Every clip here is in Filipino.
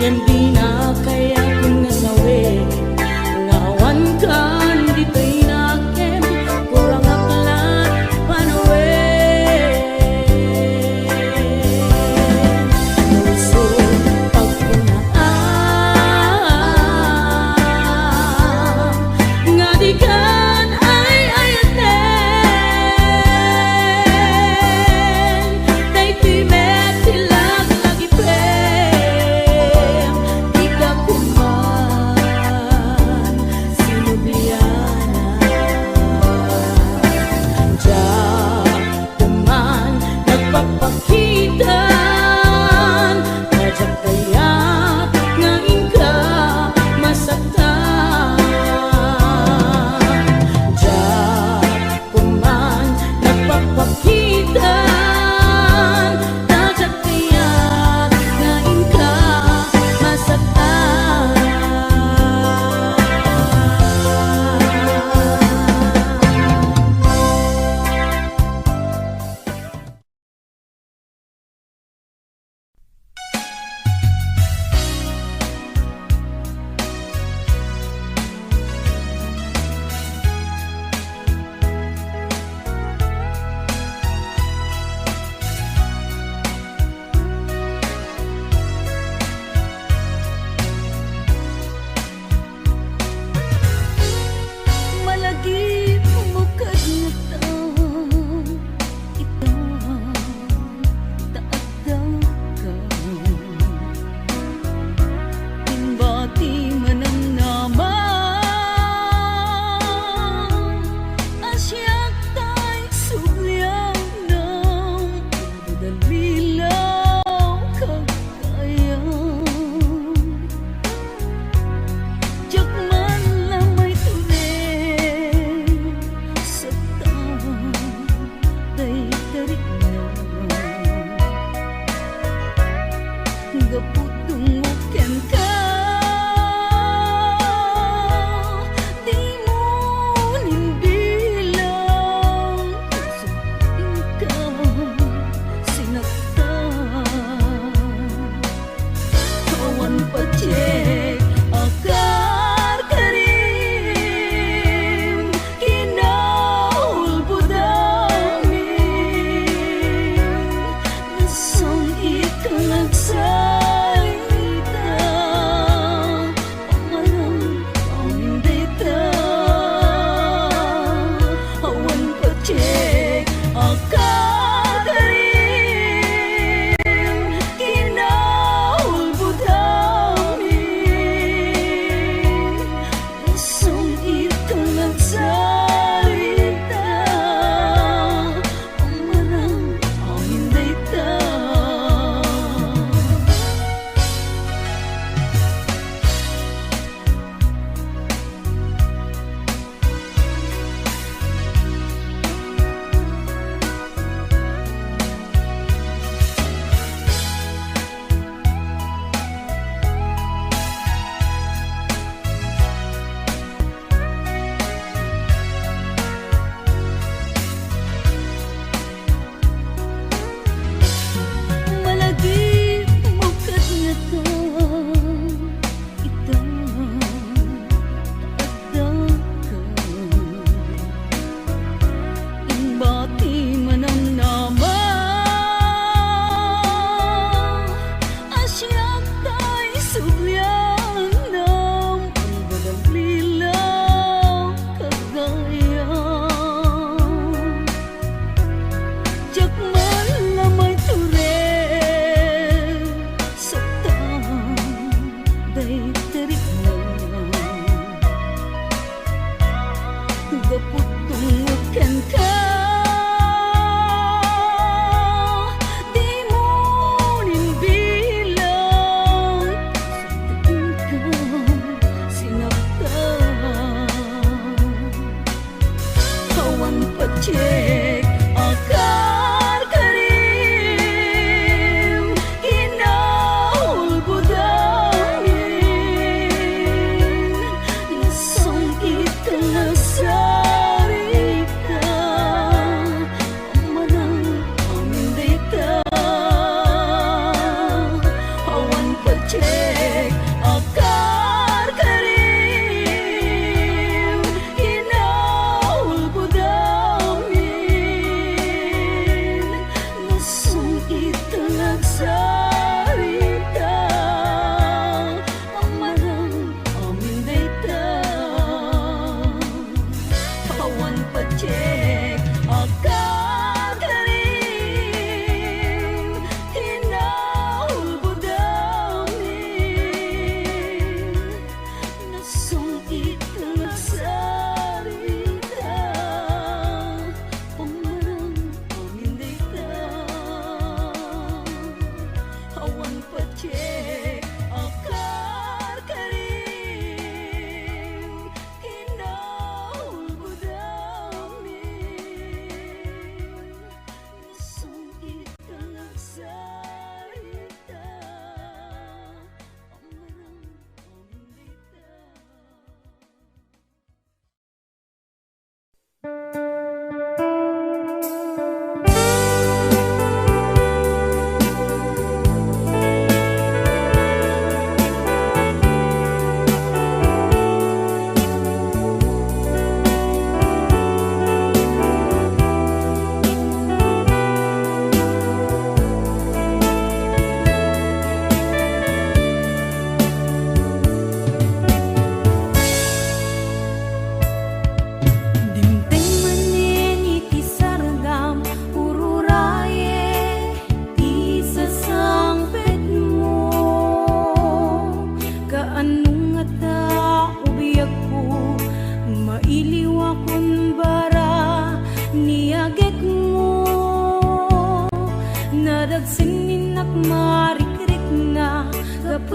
Yan di na kaya kung nasawi ngawan kan di pinakem kurang aklat panawe puso pagkunaan nga di kan ay ayaten day timet tilag lagi prem di ka kuman sinubliana diyan kuman nagpapakitan kadyak kaya't ngayon ka masaktan diyan kuman nagpapakitan kadyak kaya't ngayon ka masaktan. Malagi bukad na ito taagdaw ka timbati manamnaman asyak tay subliang ng dalilaw kagayang jak man lamay turing sa taon day tarik na gaputong muken ka di mo nimbilang sa ikaw sinaktan kawan pacek akar karim kinaulbudamin nasong ikaw nagsalita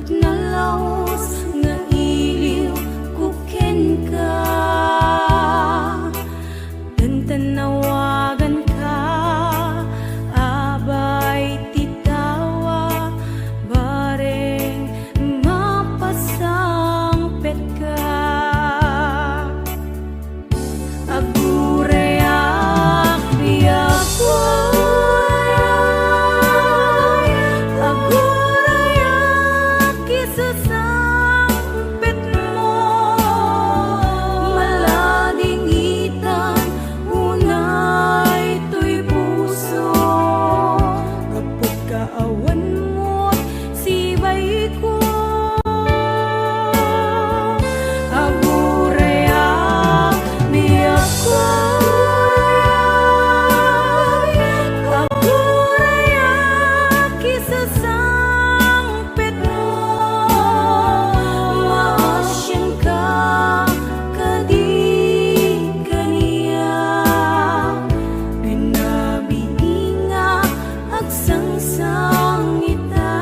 na laos nga iliw kuken ka. Tantanawagan ka, abay titawa, bareng mapasangpet ka. Agurayak biyak agurayak isasangpet mo, malading itan unay to'y puso. Kapag kaawan mo't sibay ko, agurayak biyak agurayak isasangpet mo, maasyan ka kadi kaniya, binabiinga agsangsang ita.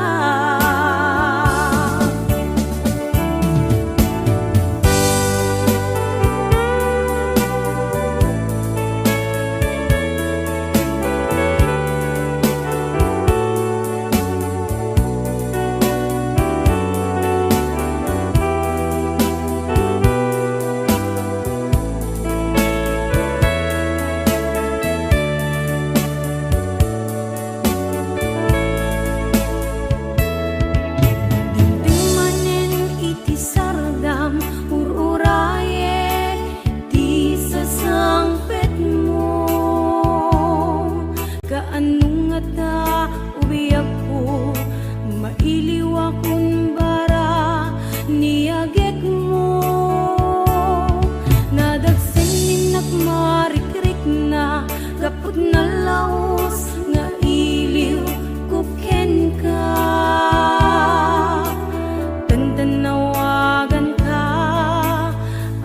Manen iti sardam ururaye di sasangpet mo, kaanong nga ta ubiyak ko, mailiw akong bara niyagek mo. Nadagsen nagmarikrik na kapag nalaos nga iliw kuken ka. Tantanawagan ka,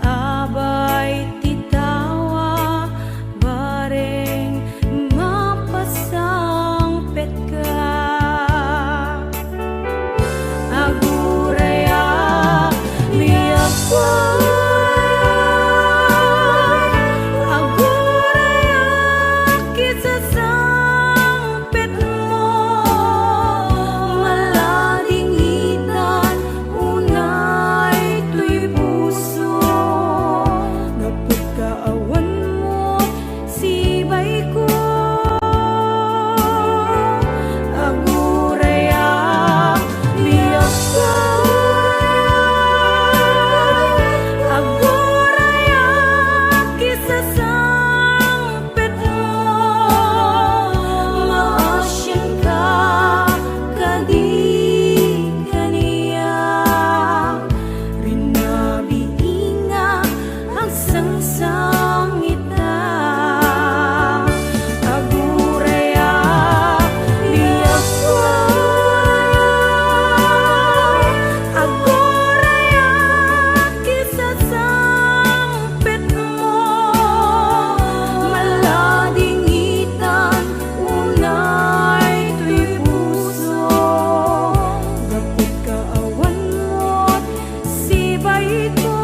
abay titawa, bareng mapasangpet ka. Agurayak biyak agurayak isasangpet mo, malading itan unay to'y puso. Kapag kaawan mo sibay ko, agurayak biyak agurayak isasangpet mo, maasyan ka kadi kaniya, binabiinga agsangsang ita. Agurayak biyak agurayak isasangpet mo, malading itan unay to'y puso. Kapag kaawan mo't sibay ko,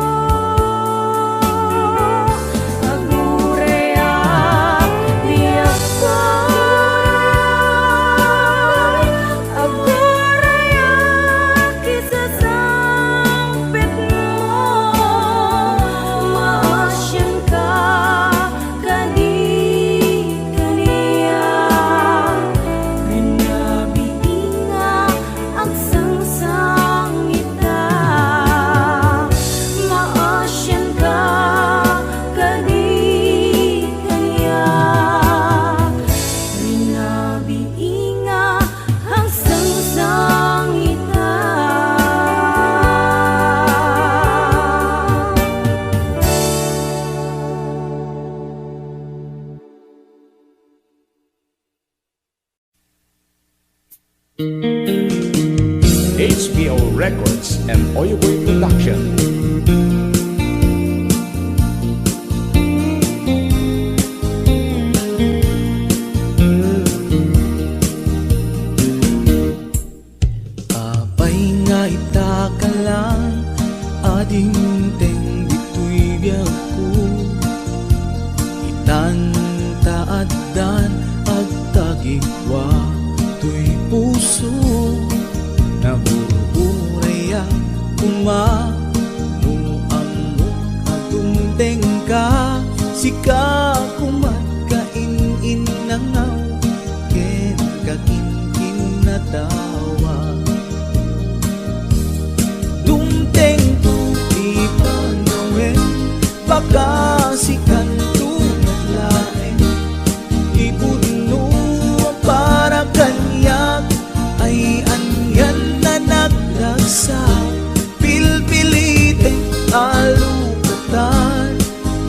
agurayak biyak agurayak isasangpet mo, maasyan ka kadi kaniya, binabiinga agsangsang ita. Maasyan ka kadi kaniya, binabiinga agsangsang ita. HBO Records and Oyoboy Production. Abay nga ita ka lang, ading teng dito'y biyag ko. Itantaadan ag tagigwa to'y puso, nabuburaya kumano amo agumteng ka. Sika kumat kain-in nangaw, ken kakin-kin na tawa. Dumteng tu di panawen, baka sikan tu naglaeng. Ibudno para kanyak, ay anyan na nagragsa. Pilpilite alukatan,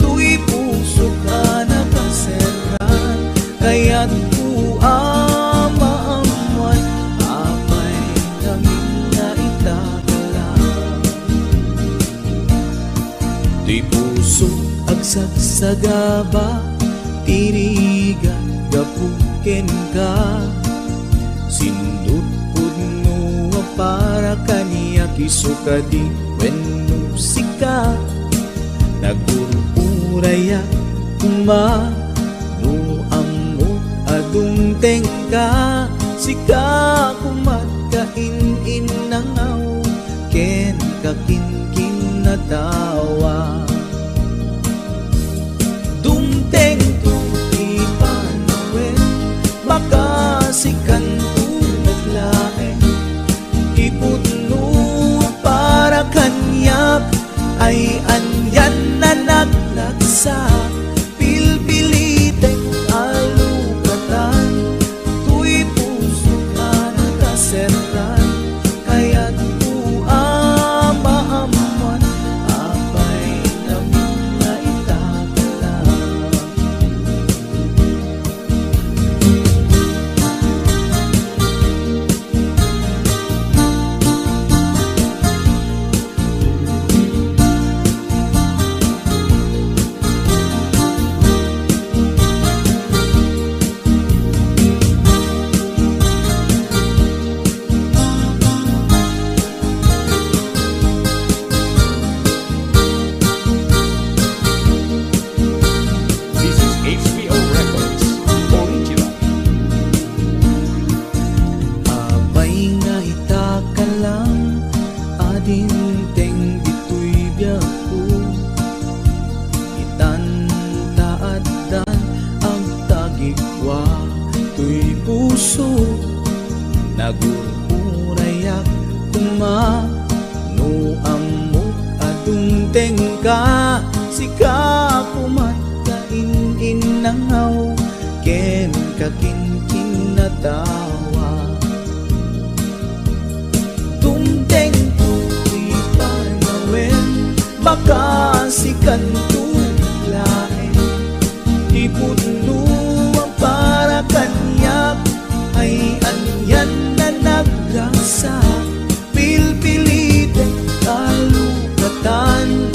tu'y puso ka nakaseran. Kaya't ku amaamuan, apay namin na itagalan. Di puso agsagsagaba, tirigan gapuken ka. Sindut pudno para kaniya kisuka di wenno sika. Nagururaya kumano amo adungteng ka. Sika kumat kain-in nangaw, ken kakin-kin na tawa. Dumteng tu di panawen, baka sikan tu naglaeng. Ipudno para kanyak, ay anyan na naglagsa. Pilpilitek alukatan, tu'y puso ka nakaseran. Kaya't ku amaamuan, apay namin na itagalan. This is HBO Records Original. Apay nga itakalang, ading teng dito'y biyag ko. Itantaadan ang tagigwa to'y puso, nagururayak kumano amo adungteng ka. Sika kumat kain-in nangaw, ken kakin-kin na tawa. Dumteng tu di panawen, baka sikan tu naglaeng. Ipudno para kanyak, ay anyan na nagragsa. Pilpilite alukatan,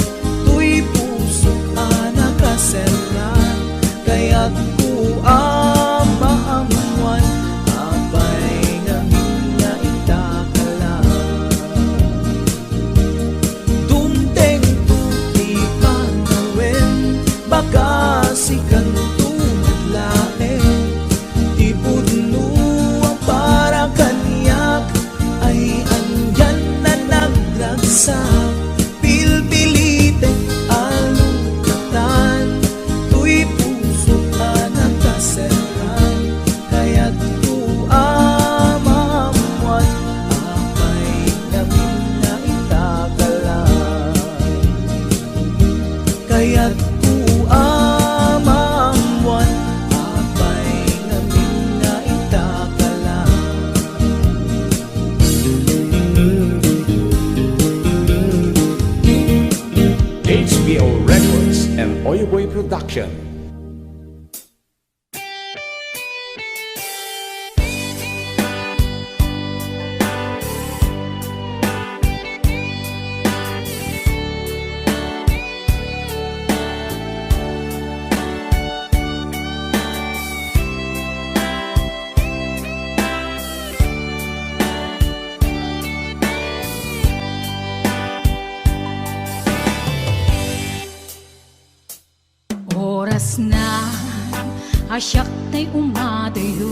tu'y puso ka nakaseran. Kaya't ku amaamuan, apay namin na itagalan. Dumteng tu di panawen, baka sikan tu naglaeng. Ipudno para kanyak, ay anyan na nagragsa. Pilpilite alukatan, tu'y puso ka nakaseran. Kaya't ku amaamuan, apay namin na itagalan. Kaya't ku amaamuan, apay namin na itagalan. HBO Records and Oyeboy Production. asyak tay umadayo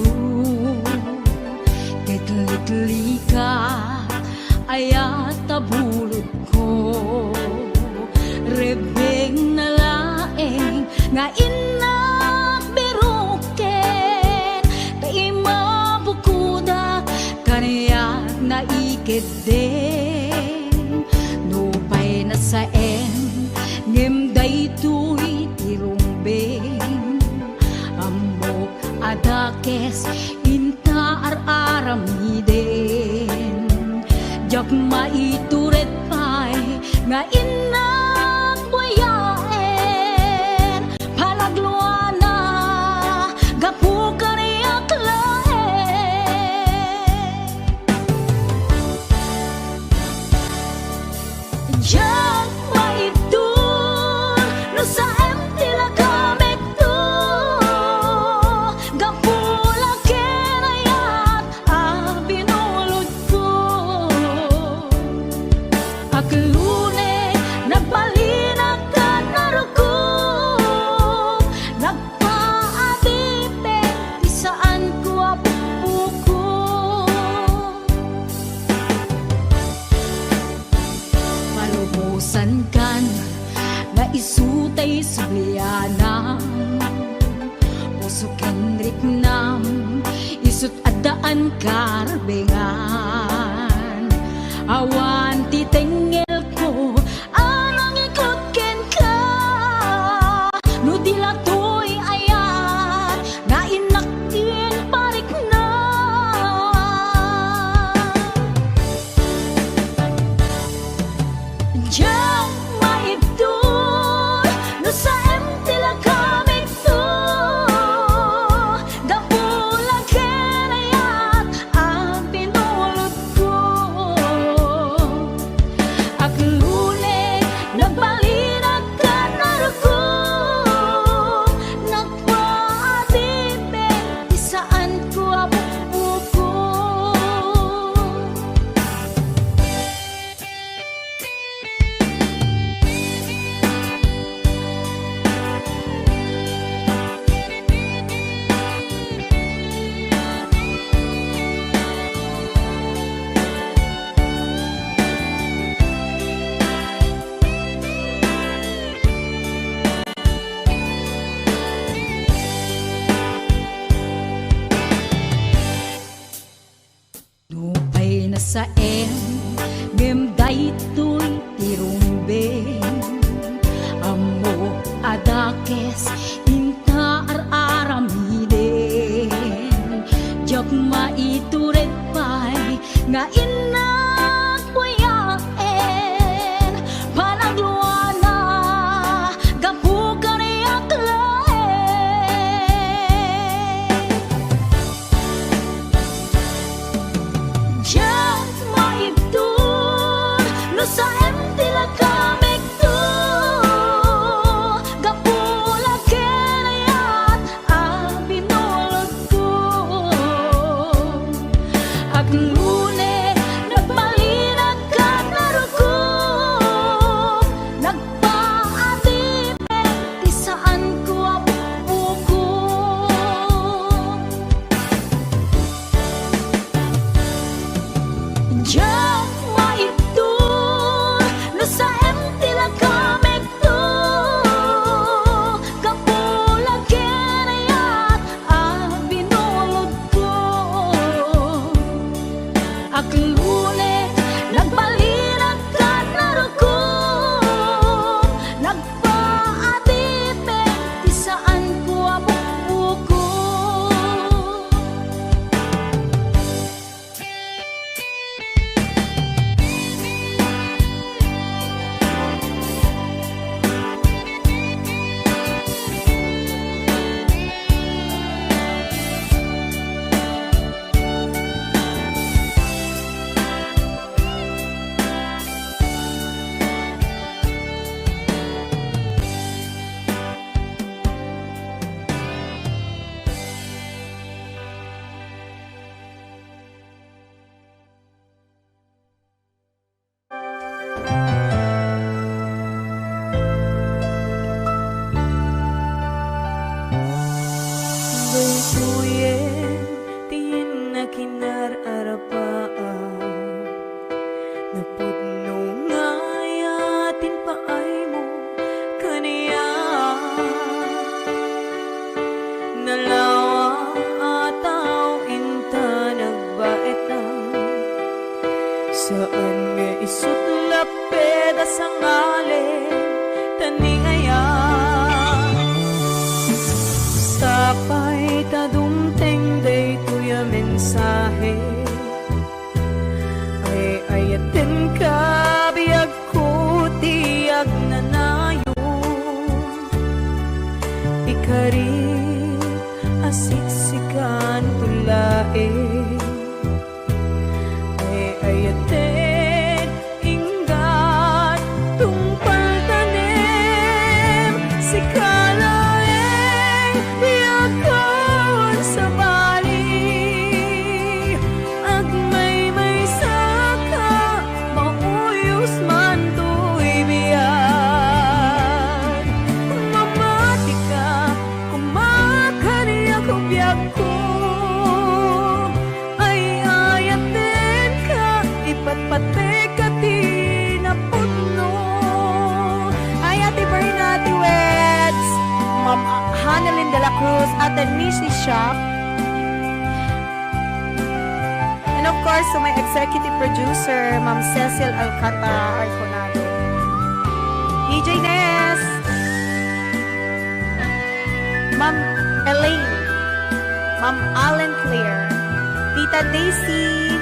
Kitli-kitli ka ayat tabulod ko Rebeng na laeng nga inak biruken Kay mabukuda kaniyak na ikid din Nupay na saen ngem daytoy tirumbeng Amok adakes inta ar-aramiden Jak maituret pay nga inak buyaen Palagluana gapu kaniyak laen Jak maitur no sa emtila kamek to Gapula kenayat binulod ko Aklune nagbalinag ka naruko Nagpaadipe di saan ko apuko Malubusan kan na isutay subliana Puso kenrik nam isut adaan karbengan Awan titengel ko anang ikot ken ka No dilatoy ayat nga inaktin parik na Diyan maibdol no sa emtila kamig to Gapula kenayat ang pinulot ko Aklune nagbalinag ka naruko Nagpaadipe di saan ko apuko Nupay na saen ngem daytoy tirumbeng Amo adakes inta ar-aramiden Jak maituret pay nga inak buyaen Panagluana gapu kaniyak laen Diyan maibdol no sa emtila kamek to Gapula kenayat binulod ko Aklune nagbalinag ka naruko Nagpaadipe di saan ko apuko Diyan maibdol Napudno nga yatin paay mo kaniya Nalawa ataw inta nagbaetang Saan nga isutlap peda sa ngalen taningaya Sapay tadumteng day tuya mensahe Ay ayaten ka biyag ko tiyag nanayon Ikari asiksikan tulae Ay ayaten inggat tungpal tanem Si kalaeng biyakon sa bali Agmay saka mauyos man to'y biyan Mamati ka kumakani ako biyak ko Ay ayaten ka ipatpate ka tinaputno Ay ati Bernati Weds Ma'am Hanalyn de la Cruz at the Nishi Shop And of course, to my executive producer, Ma'am Cecil Alcantara Arconado. DJ Ness, Ma'am Elaine, Ma'am Allen Claire, Tita Daisy,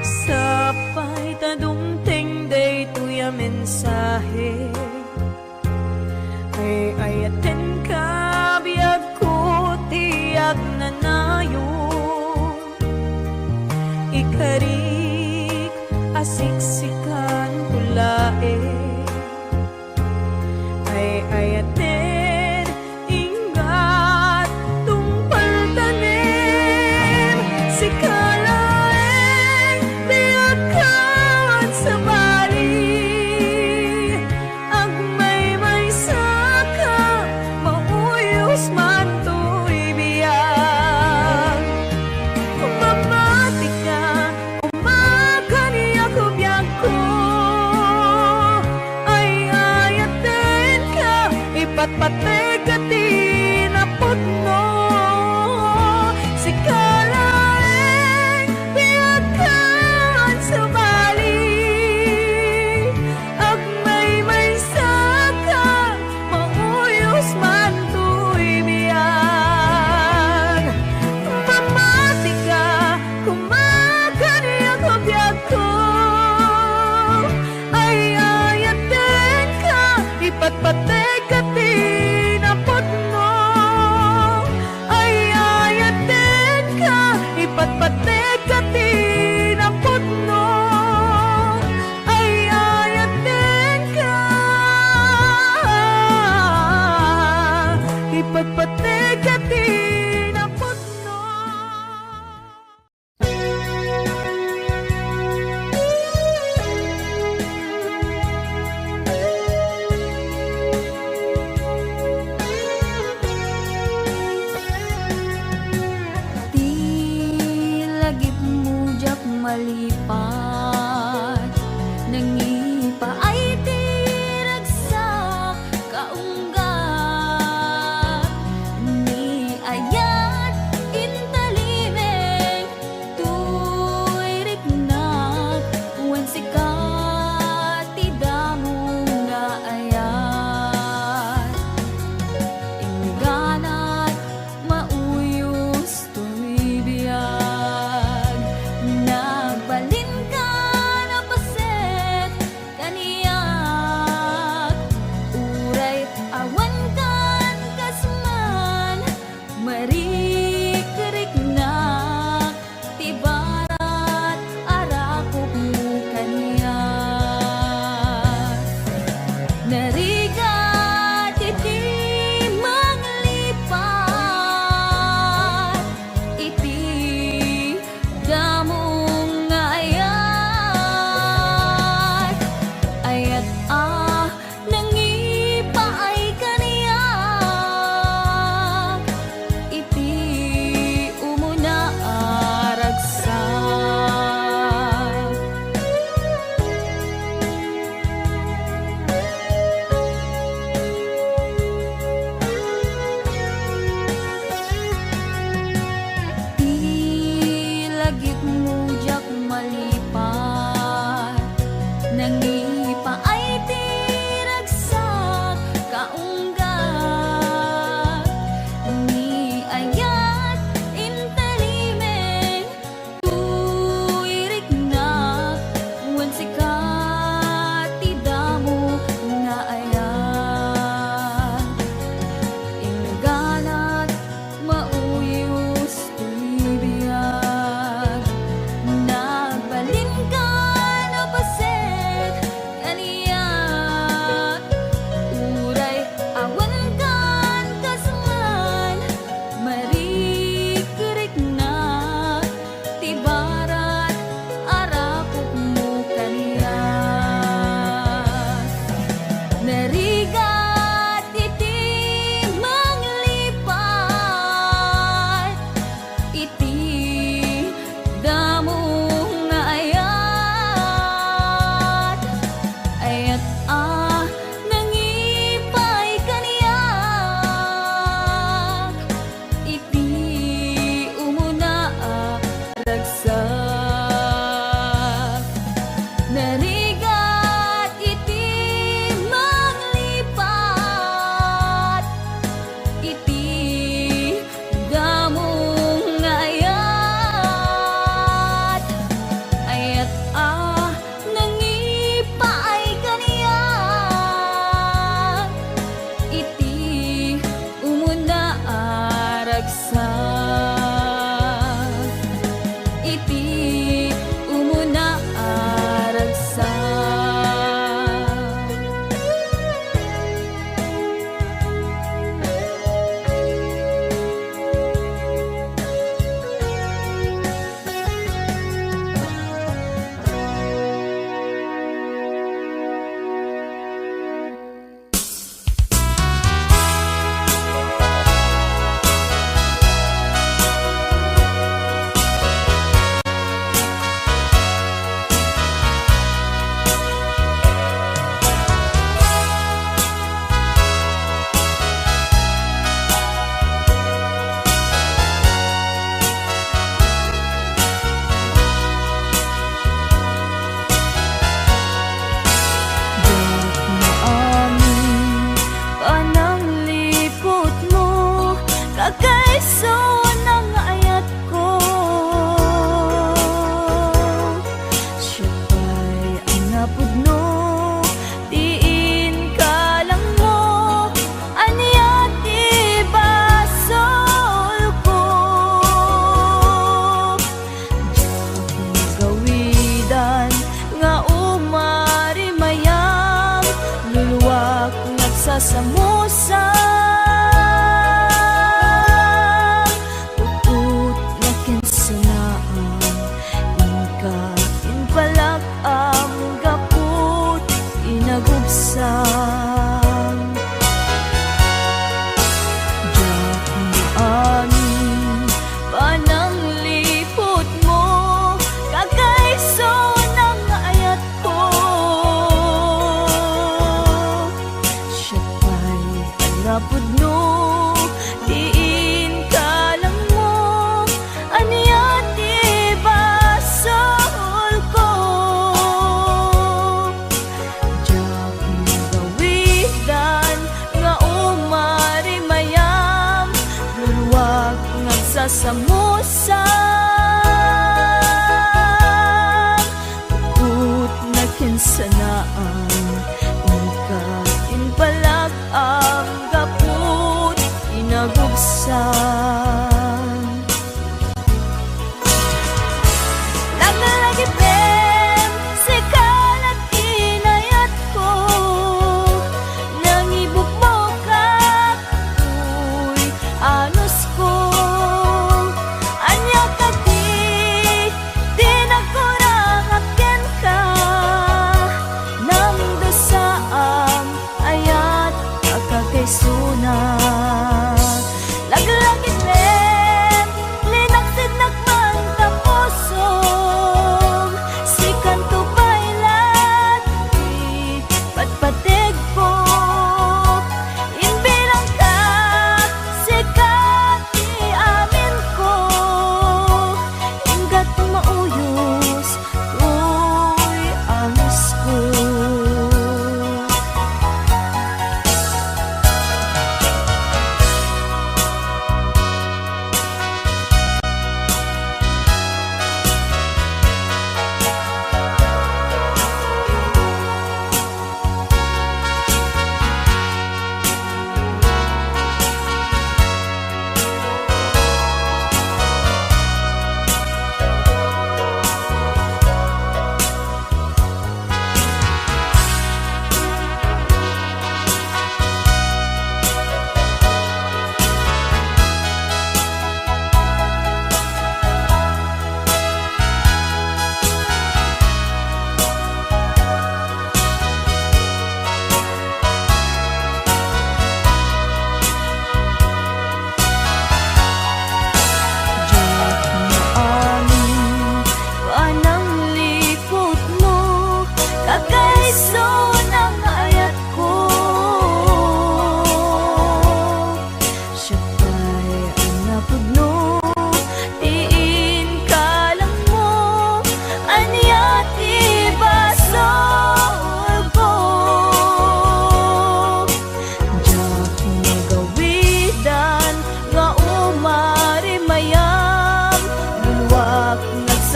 Sapay tadumteng day tuya mensahe Ay ayaten ka biyag ko tiyag nanayon Ikarik asiksikan tulae Ay ayaten ingat tungpal tanem Si kalaeng biyagkan sa bali Agmay saka mauyos man to'y biyag Mamati ka kumakani ako biyag ko Ay ayaten ka ipatpate ka tinaputno Si kalaeng biyagkan sa bali Agmay saka mauyos man to'y biyag Mamati ka kumakani ako biyag ko Ay ayaten ka ipatpate ka tinaputno Ay ayaten ka ipatpate ka tinaputno Ay ayaten ka ipatpate ka tinaputno Di lagip mujak malipat Nangipa ay tiragsak kaunggat Ni ayat intalimeng tuy riknak Wen sikat tidamong na ayat Ingganat mauyos to'y biyag Nagbalin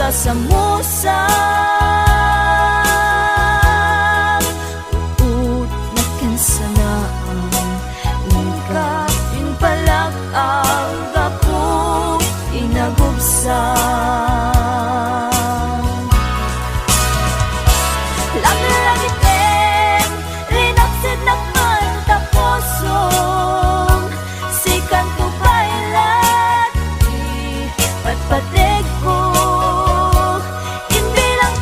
sa musang uut na kansanaang ika pinpalak ang gapu inagubsang langit-langit rinaksid naman tapusong sikan to pailat patpatek ko hindi lang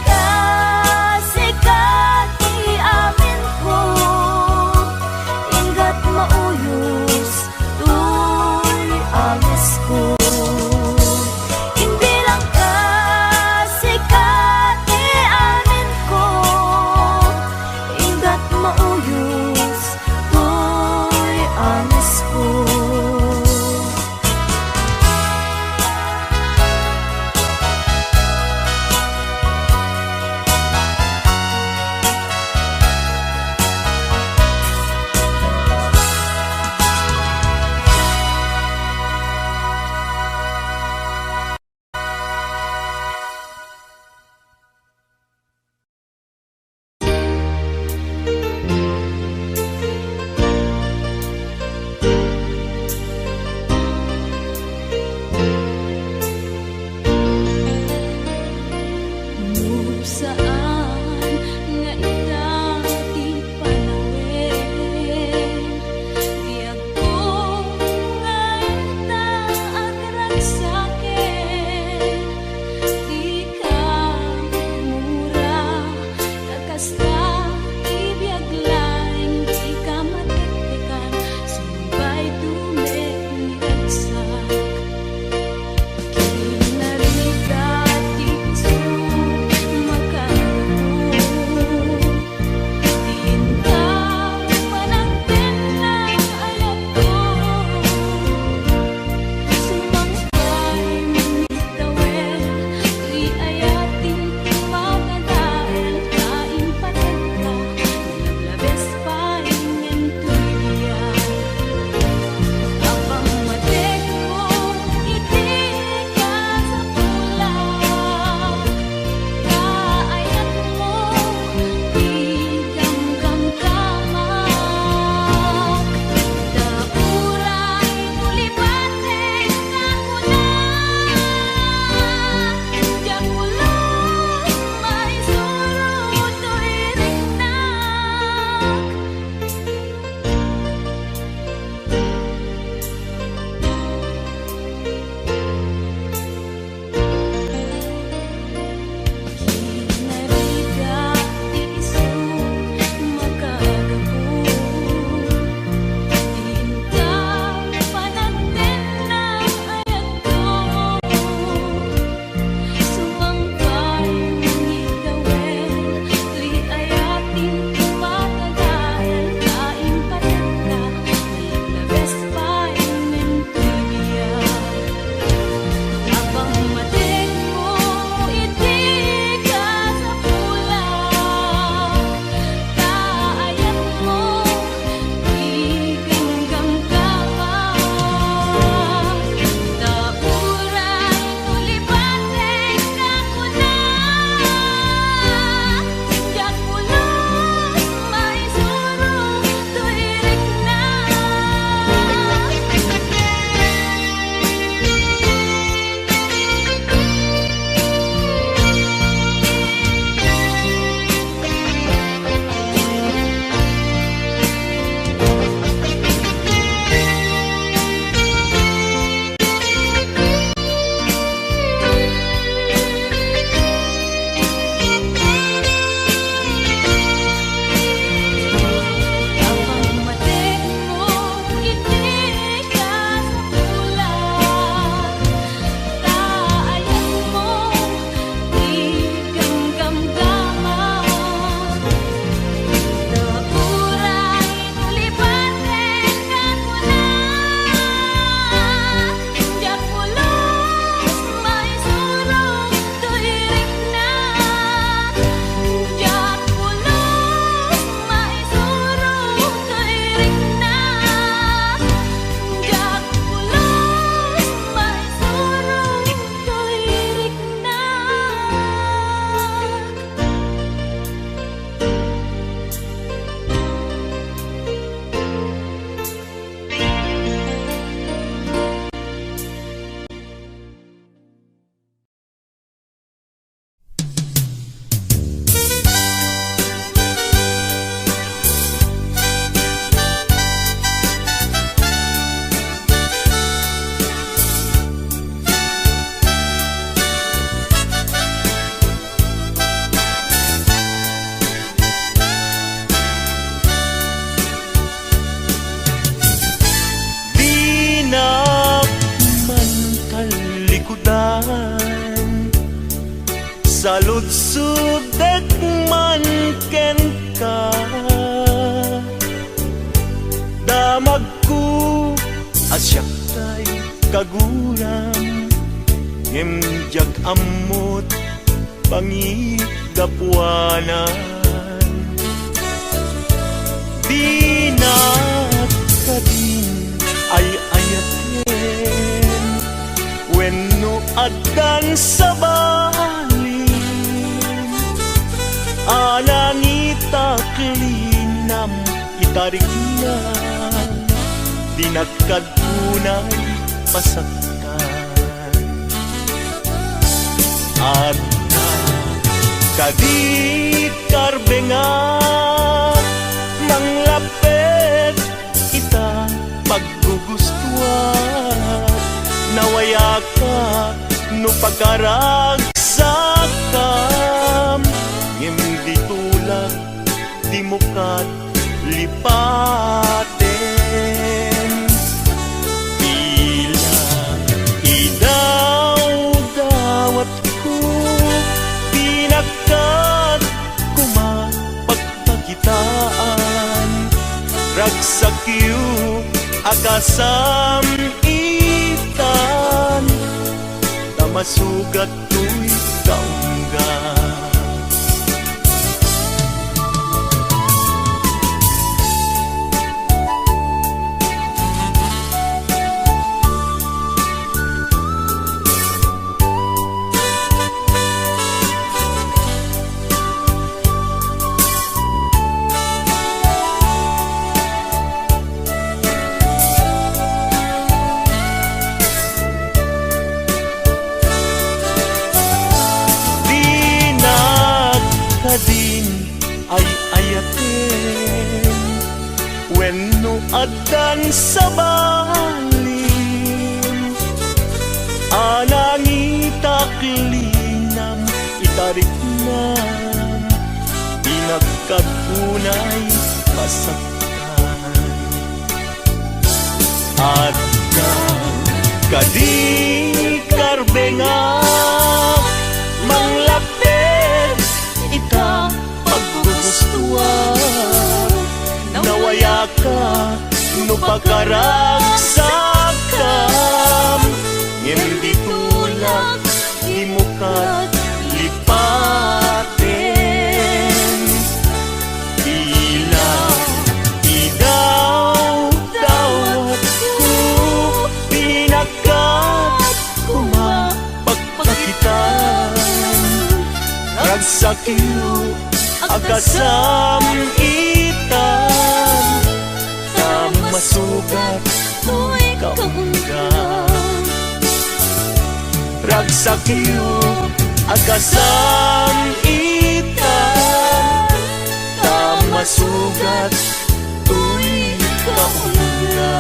sa lutsud man ken ka. Damag ko asyak tay kaguram, ngimjag amot pangigapuanan. Di na kadin ay ayaten, wenno adan sa balin, anangita klinam itarik na, di nagkadunay pasaktan. At kadit karbengat manglapet ita paggugustuhan, nawaya ka no pagkaragsakam, ngem di tulak di mukat lipaten. Bila idaw-dawat ko pinakat kumapagpagitaan, ragsakyu akasam itan, tamasugat to'y kaungga. Din ay ayaten, wenno adan sa balin, anangita klinam itarik na, pinagkagunay masaktan. At kadi karbengak manglapet ita paggugustuhan, nawaya ka no pagkaragsakam, ngem di tulak di mukat lipaten. Bila idaw-dawat ko pinakat kumapagpagitan, ragsakyu akasam itan, tamasugat to'y kaungga. Ragsakyu akasam itan, tamasugat to'y kaungga.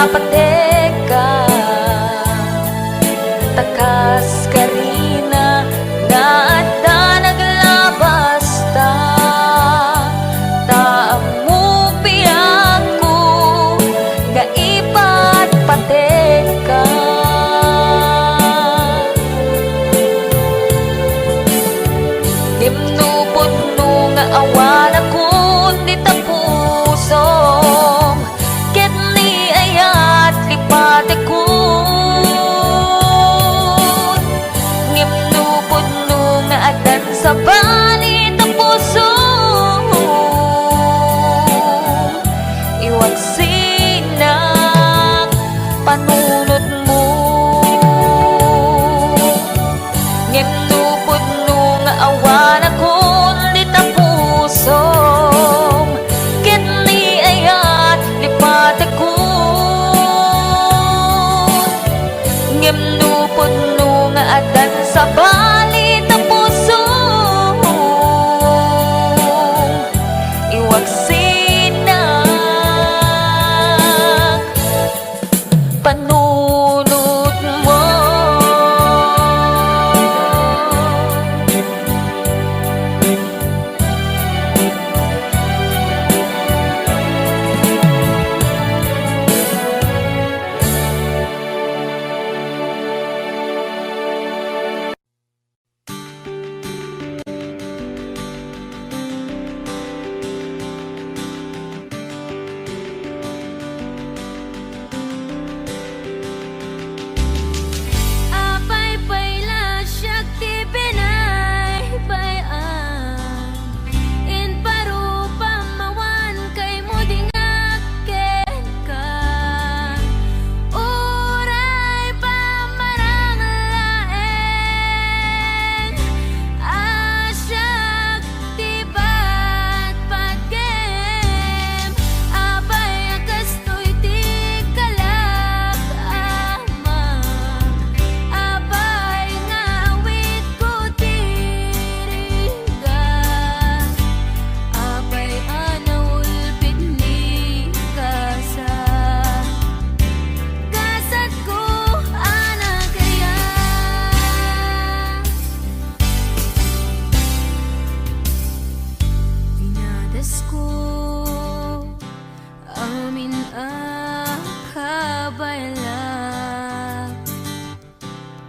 pateka takas karina na adda naglabas ta taamu piyaku nga ipat pateka himnupod no nga awan ako di tapusong ket ni ayat lipat ako himnupod no nga adan sa bali tapusong iwag sinak panunod mo himnupod no nga awan ako di tapusong ket ni ayat lipat ako himnupod no nga adan sa bali tapusong iwag sinak panunod mo. Apay payla syakti pinay payan in parupa mawan kay mo dingaken ka uray pamarang laeng asyakti bat pagem apay akastoy ti kalak ama apay ngawit ko tiriga apay anaulpit ni kasa kasat ko anak kaya pinadas ko amin akabayla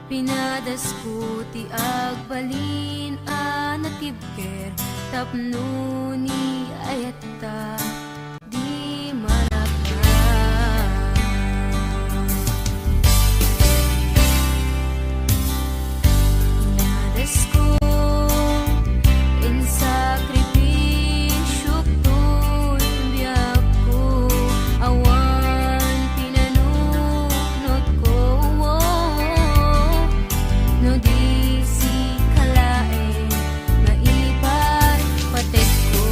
pinadas ko ti agbalin anatibker tapno ni ayata di maraka pinadas ko in sakripisyo ko'y biyak ko awan pinanunod ko no di si kalae maipat patek ko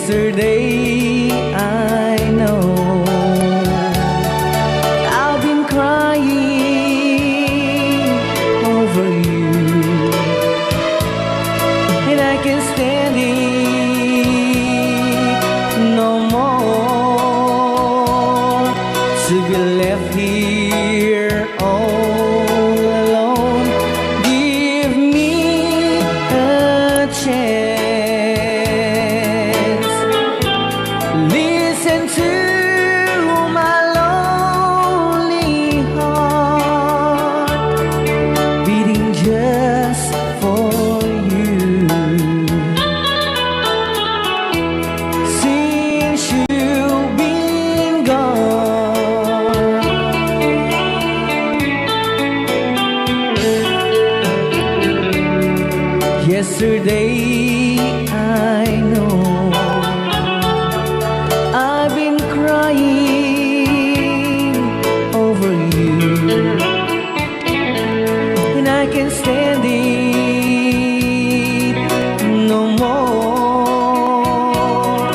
Yesterday I know I've been crying over you, and I can't stand it no more to be left here all alone. Give me a chance. Listen to my lonely heart beating just for you. Since you've been gone, yesterday I know I've been crying over you, and I can't stand it no more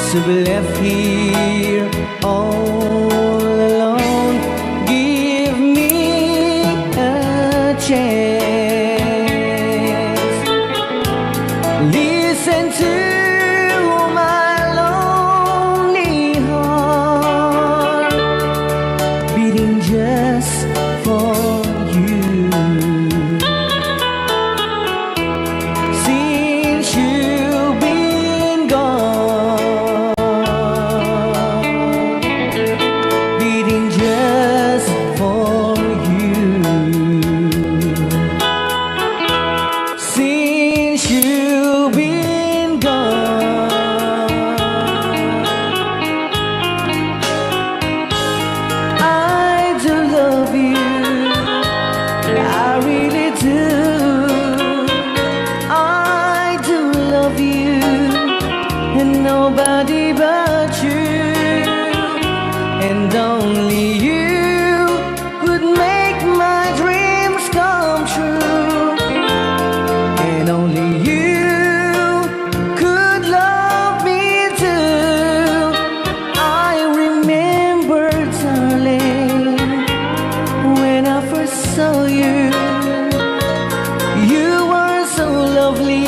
to be left here all alone. Give me a chance. Listen to my lonely heart beating just for you. Since you've been gone, beating just for you. Since you've been gone, I do love you, I really do. I do love you, and nobody but you, and only you could make my dreams come true, and only you could love me too. I remember, darling, when I first saw you, you were so lovely,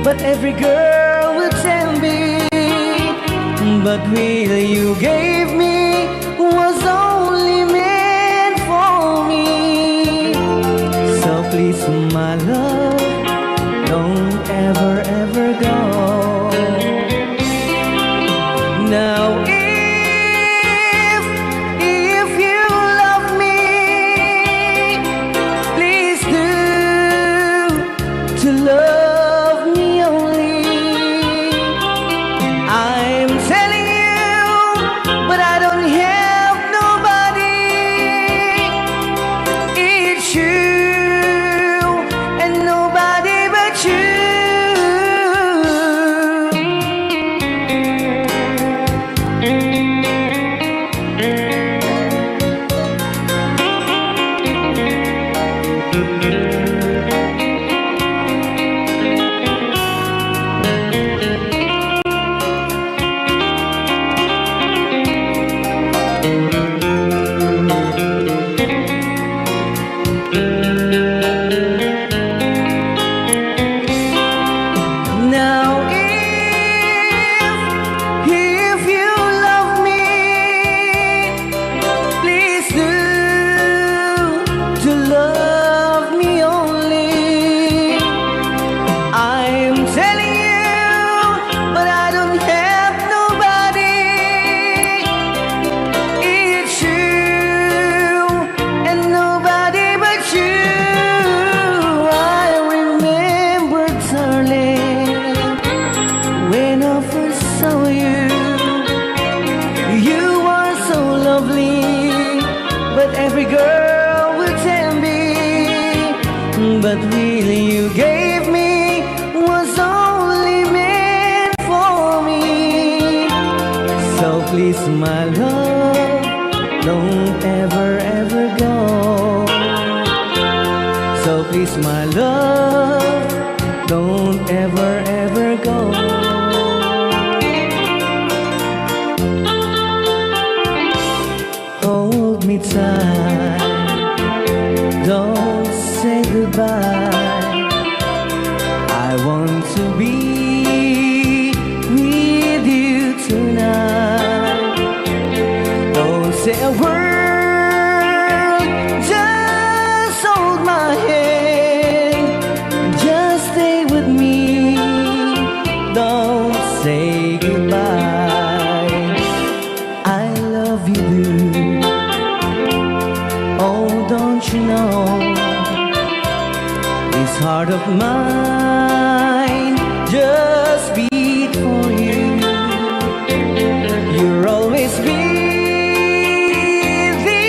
but every girl would tell me, but will you gave me was only meant for me. So please, my love, don't ever, ever go. Now if you love me, please do to love me only. I'm telling you, but I don't have nobody. It's you and nobody but you. Now if you love me, please do to love me only. I'm telling you, but I don't have nobody. It's you and nobody but you. I remember, darling, when I first saw you, you were so lovely, but every girl would tell me, but really you gave me was only meant for me. So please, my love, don't ever, ever go. So please, my love, don't ever, ever go. me tight. Don't say goodbye. I want to be with you tonight. Don't say a word, just hold my hand. Just stay with me. Don't say goodbye. I love you, dude. Oh, don't you know? This heart of mine just beat for you. You'll always be the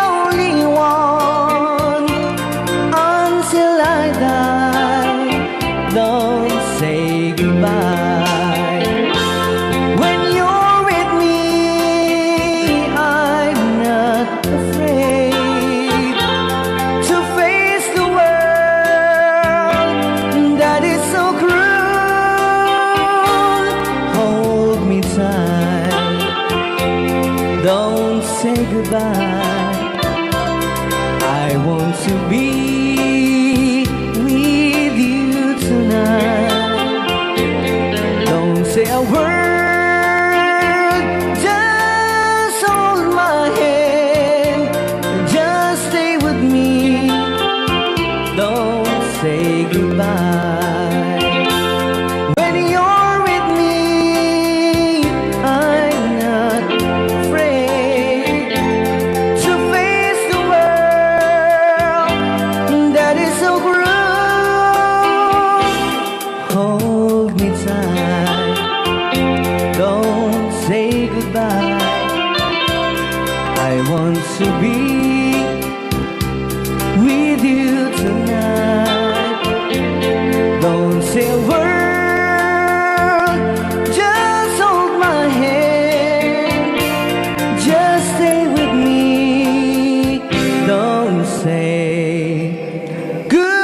only one until I die. Don't say goodbye. When you're with me, I'm not afraid to face the world that is so cruel. Hold me tight. Don't say goodbye. I want to be with you tonight. Don't say a word, just hold my hand. Just stay with me. Don't say goodbye. When you're with me, I'm not afraid to face the world that is so cruel. Hold me tight. Don't say goodbye. I want to be with you tonight. Don't say a word, just hold my hand. Just stay with me. Don't say goodbye.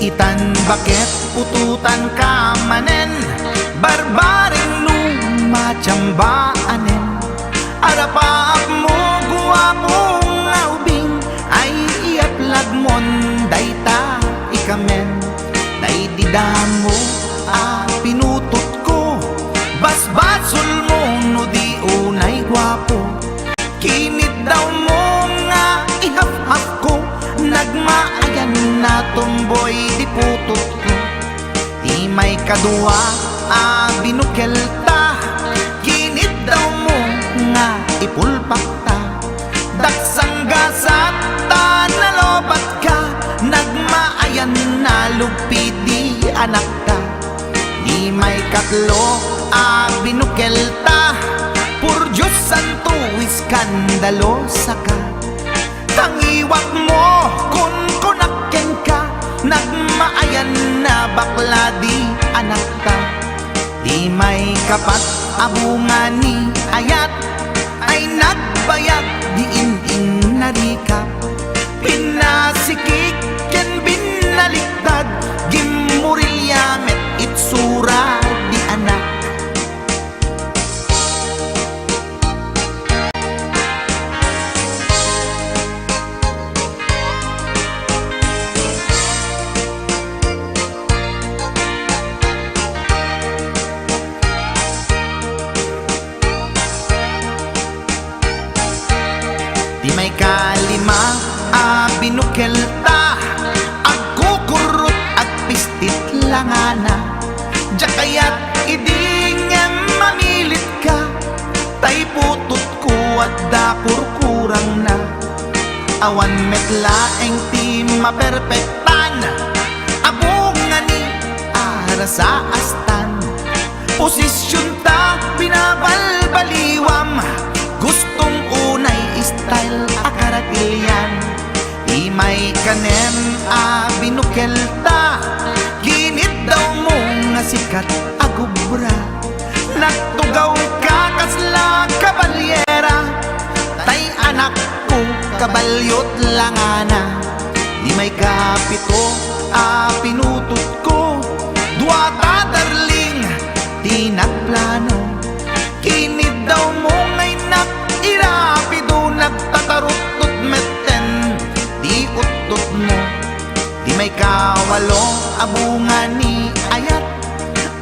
itan bakit pututan ka manen, barbaring lumachambaanen. Arapaap mo guwapong aubing, ay iaplag mon dayta ikamen. Day didamo pinutot ko, basbasul mo no di unay gwapo. Kinit daw mo nga ihaf-haf ko, nagmaayan na tomboy di putot ko. Di may kadua binukelta, kinit daw mo nga ipulpak ta. Daksang gasat ta nalobat ka, nagmaayan na lupit di anak ta. Di may katlo binukelta, pur Diyos santo iskandalo saka. Tangiwak mo kun kunakken ka, nagmaayan na bakla di anak ta. Di may kapat abungan ni ayat, ay nagbayag di in narikap. Pinasikik ken binaliktad, gimurilya met itsura di anak. Di may kalima binukelta, agkukurot at pistit langana. Diya kaya't idingem mamilit ka, tay putot ko at dakur kurang na. Awan metlaeng ti maperpektan, abungan ni ara sa astan. Posisyon ta binabalbaliwam, gustong unay style akaratilyan. Di may kanem binukelta, ginit daw mo nga sikat agubra. Nagtugaw ka kasla kabalyera, tay anak ko kabalyot langana. Di may kapito pinutot ko, duwata darling di nagplano. Kinid daw mo ngay irapido, nagtatarot-tot meten di utot mo. Di may kawalo abungan ni ayat,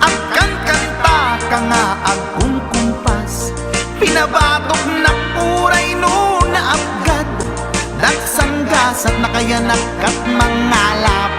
agkan kanta ka nga agkung kumpas. Pinabatok na puray no na abgad, daksang gasat na kaya nakat mangalap.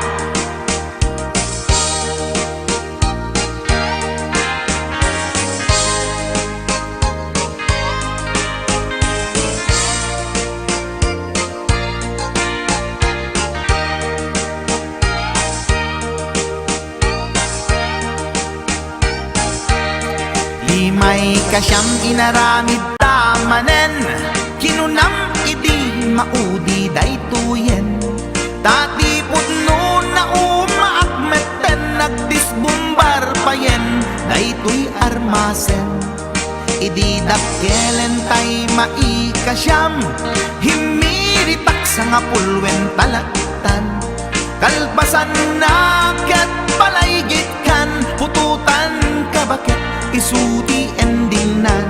Di may kasyam inaramid tamanen, kinunam idi maudi daytoyen. Tatipot no na umaakmeten, nagdisbumbar payen daytoy armasen. Idi dakkelen tay maikasyam, himiritak sa nga pulwen talaktan. Kalpasan na kat palaygit kan, pututan ka bakit isuti endingnan.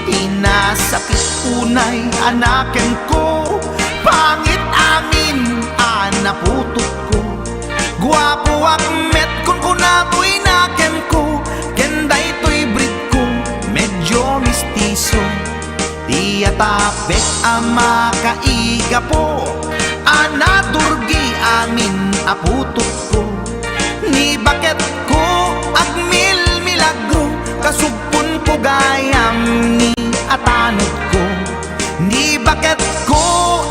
Inasakit unay anaken ko, pangit amin anaputot ko. Guwapo akmet kun kunapoy naken ko, kenday to'y breed ko medyo mistiso. Di atapek ama kaiga po, anaturgi amin aputot ko. Ni bakit ko agmil milagro, kasugpon ko gayam ni atanod ko. Ni bakit ko